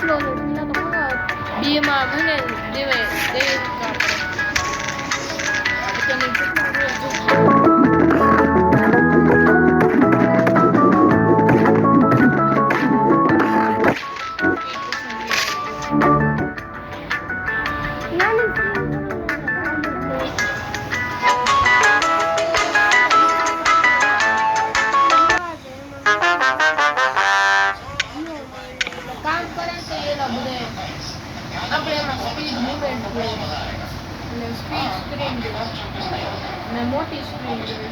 એટલો છે ત્યાં તો બે માં મને દેવે કામ કરે તો એલા બધે આપણે એમાં સ્પીડ મુવમેન્ટ જોઈએ અને સ્પીડ સ્ક્રીન જોઈએ અને મોટી સ્ક્રીન જોઈએ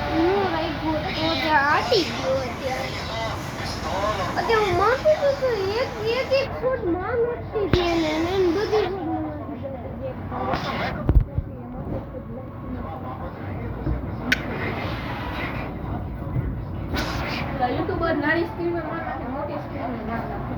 હું રાખ્યું તો જે આટી ગયો અત્યારે હું માથું તો એક ફૂટ માં નોટતી છે ને બધી યુટ્યુબર નાની સ્ક્રીન માં મોટી સ્ક્રીન માં